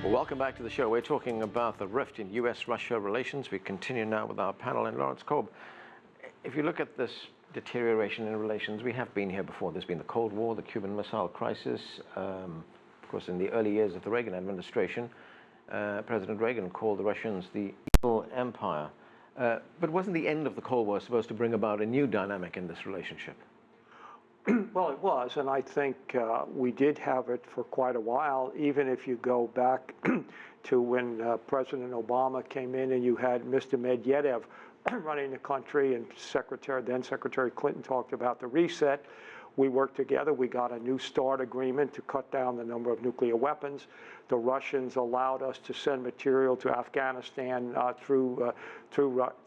Well, welcome back to the show. We're talking about the rift in U.S.-Russia relations. We continue now with our panel. And Lawrence Kolb, if you look at this deterioration in relations, we have been here before. There's been the Cold War, the Cuban Missile Crisis. Of course, in the early years of the Reagan administration, President Reagan called the Russians the evil empire. But wasn't the end of the Cold War supposed to bring about a new dynamic in this relationship? Well, it was, and I think we did have it for quite a while, even if you go back to when President Obama came in and you had Mr. Medvedev running the country, and then Secretary Clinton talked about the reset. We worked together. We got a New START agreement to cut down the number of nuclear weapons. The Russians allowed us to send material to Afghanistan through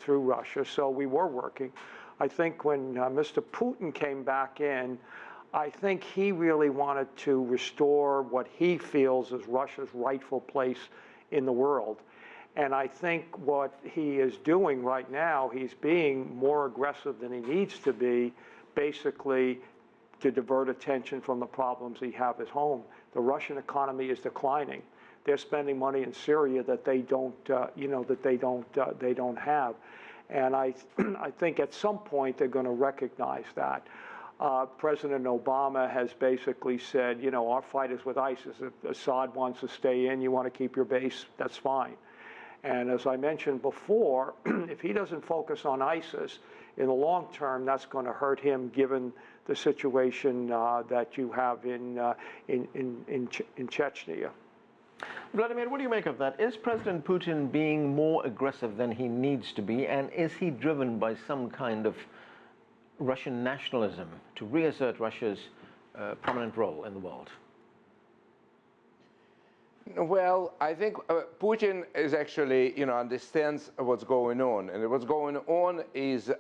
Russia, so we were working. I think when Mr. Putin came back in, I think he really wanted to restore what he feels is Russia's rightful place in the world. And I think what he is doing right now, he's being more aggressive than he needs to be, basically to divert attention from the problems he have at home. The Russian economy is declining. They're spending money in Syria that they don't, they don't have. And I think at some point they're going to recognize that. President Obama has basically said, you know, our fight is with ISIS. If Assad wants to stay in, you want to keep your base, that's fine. And as I mentioned before, if he doesn't focus on ISIS, in the long term, that's going to hurt him given the situation that you have in Chechnya. Vladimir, what do you make of that? Is President Putin being more aggressive than he needs to be, and is he driven by some kind of Russian nationalism to reassert Russia's prominent role in the world? Well, I think Putin is actually, understands what's going on, and what's going on is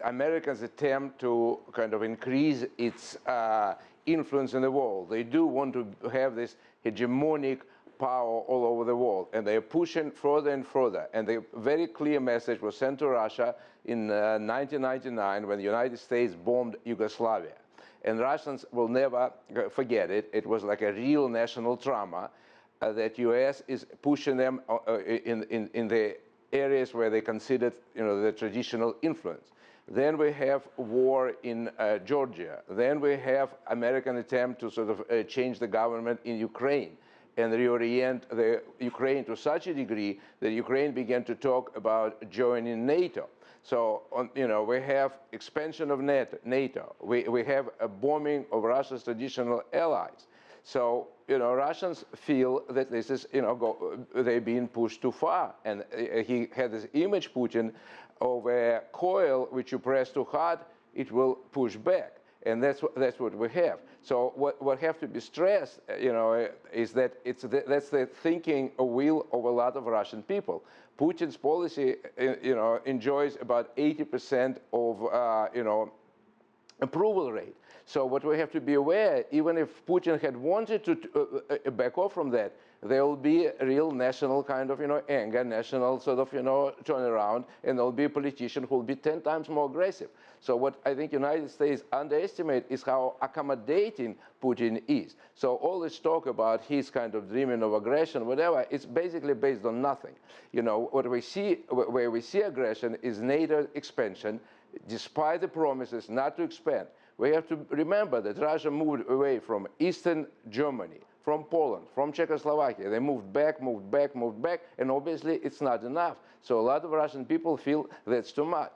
America's attempt to kind of increase its influence in the world. They do want to have this hegemonic power all over the world, and they're pushing further and further. And the very clear message was sent to Russia in 1999 when the United States bombed Yugoslavia. And Russians will never forget it. It was like a real national trauma that U.S. is pushing them in the areas where they considered, the traditional influence. Then we have war in Georgia. Then we have American attempt to sort of change the government in Ukraine and reorient the Ukraine to such a degree that Ukraine began to talk about joining NATO. So, we have expansion of NATO. We have a bombing of Russia's traditional allies. So, Russians feel that this is, they're being pushed too far. And he had this image, Putin, of a coil which you press too hard, it will push back. And that's what we have. So what have to be stressed, is that that's the thinking will of a lot of Russian people. Putin's policy, enjoys about 80% of, approval rate. So what we have to be aware, even if Putin had wanted to back off from that, there will be a real national kind of, anger, national sort of, turnaround, and there will be a politician who will be 10 times more aggressive. So what I think United States underestimate is how accommodating Putin is. So all this talk about his kind of dreaming of aggression, whatever, it's basically based on nothing. What we see, where we see aggression is NATO expansion, despite the promises not to expand. We have to remember that Russia moved away from Eastern Germany, from Poland, from Czechoslovakia. They moved back, and obviously it's not enough. So a lot of Russian people feel that's too much.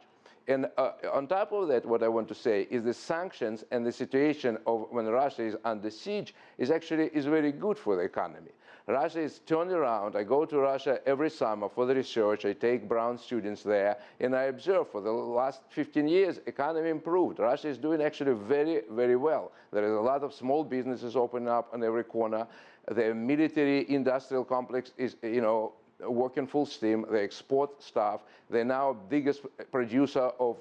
And on top of that, what I want to say is the sanctions and the situation of when Russia is under siege is very good for the economy. Russia is turned around. I go to Russia every summer for the research. I take Brown students there, and I observe for the last 15 years, economy improved. Russia is doing actually very, very well. There is a lot of small businesses opening up on every corner. The military-industrial complex is, working full steam. They export stuff. They're now biggest producer of,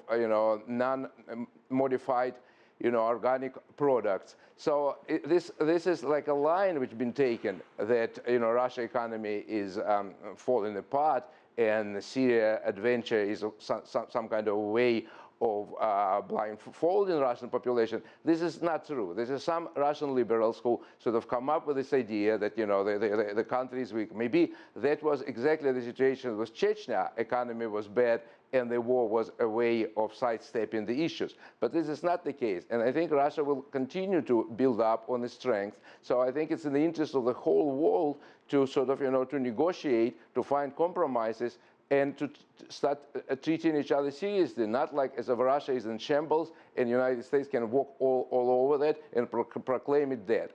non-modified, organic products. So this is like a line which has been taken that, Russia economy is falling apart, and the Syria adventure is some kind of way blindfolding Russian population. This is not true. This is some Russian liberals who sort of come up with this idea that, you know, the country is weak. Maybe that was exactly the situation with Chechnya. Economy was bad, and the war was a way of sidestepping the issues. But this is not the case. And I think Russia will continue to build up on its strength. So I think it's in the interest of the whole world to sort of, you know, to negotiate, to find compromises, and to start treating each other seriously, not like as if Russia is in shambles and the United States can walk all over that and proclaim it dead.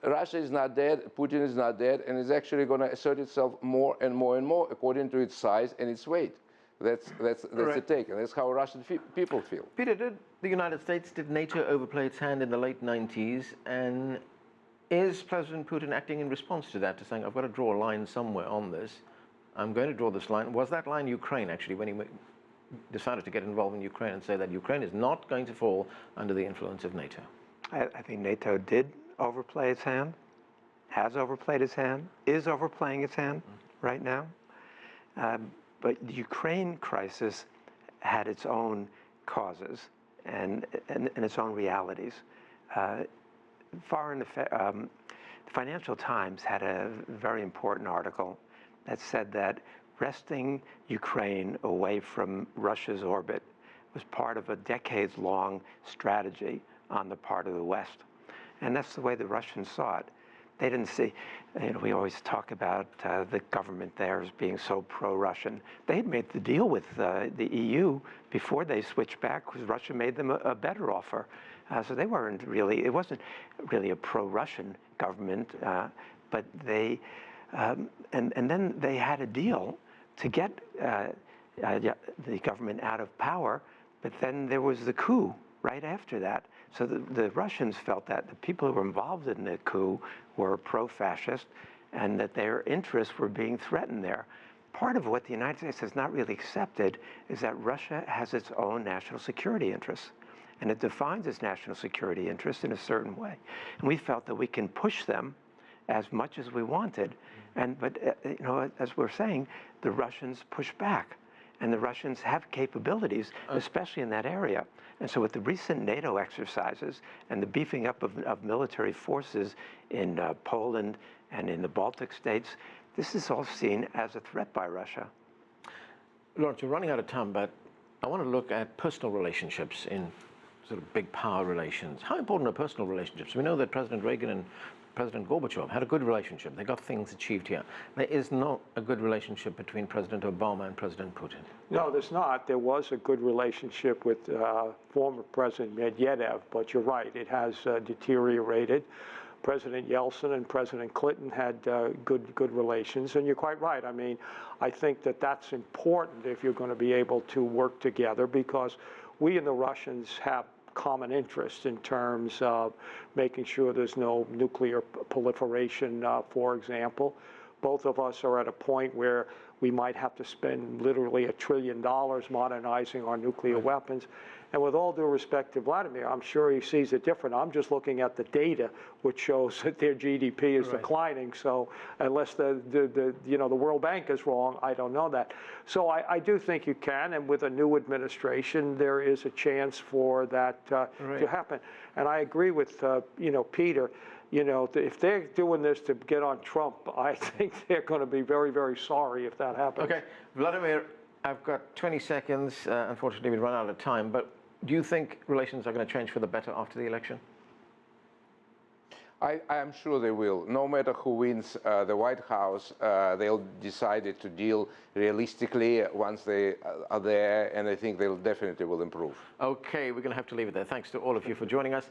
Russia is not dead, Putin is not dead, and it's actually going to assert itself more and more and more according to its size and its weight. That's right. The take, and that's how Russian people feel. Peter, did NATO overplay its hand in the late 90s, and is President Putin acting in response to that, to saying, I've got to draw a line somewhere on this, I'm going to draw this line? Was that line Ukraine, actually, when he decided to get involved in Ukraine and say that Ukraine is not going to fall under the influence of NATO? I think NATO did overplay its hand, has overplayed its hand, is overplaying its hand right now. But the Ukraine crisis had its own causes and its own realities. The Financial Times had a very important article that said that wresting Ukraine away from Russia's orbit was part of a decades-long strategy on the part of the West. And that's the way the Russians saw it. They didn't see, you know, we always talk about the government there as being so pro-Russian. They had made the deal with the EU before they switched back, because Russia made them a better offer. So they weren't really, it wasn't really a pro-Russian government, but they, and then they had a deal to get the government out of power, but then there was the coup right after that. So the Russians felt that the people who were involved in the coup were pro-fascist and that their interests were being threatened there. Part of what the United States has not really accepted is that Russia has its own national security interests, and it defines its national security interests in a certain way. And we felt that we can push them as much as we wanted. But you know, as we're saying, the Russians push back. And the Russians have capabilities, especially in that area. And so with the recent NATO exercises and the beefing up of military forces in Poland and in the Baltic states, this is all seen as a threat by Russia. Lawrence, you're running out of time, but I want to look at personal relationships in sort of big power relations. How important are personal relationships? We know that President Reagan and President Gorbachev had a good relationship. They got things achieved here. There is not a good relationship between President Obama and President Putin. No, there's not. There was a good relationship with former President Medvedev, but you're right, it has deteriorated. President Yeltsin and President Clinton had good relations, and you're quite right. I mean, I think that that's important if you're going to be able to work together, because we and the Russians have common interest in terms of making sure there's no nuclear proliferation, for example. Both of us are at a point where we might have to spend literally $1 trillion modernizing our nuclear weapons. And with all due respect to Vladimir, I'm sure he sees it different. I'm just looking at the data, which shows that their GDP is declining. So unless the World Bank is wrong, I don't know that. So I do think you can, and with a new administration, there is a chance for that to happen. And I agree with Peter. You know, if they're doing this to get on Trump, I think they're going to be very, very sorry if that happens. Okay, Vladimir, I've got 20 seconds. Unfortunately, we've run out of time. But do you think relations are going to change for the better after the election? I'm sure they will. No matter who wins the White House, they'll decide to deal realistically once they are there, and I think they'll definitely will improve. Okay, we're going to have to leave it there. Thanks to all of you for joining us.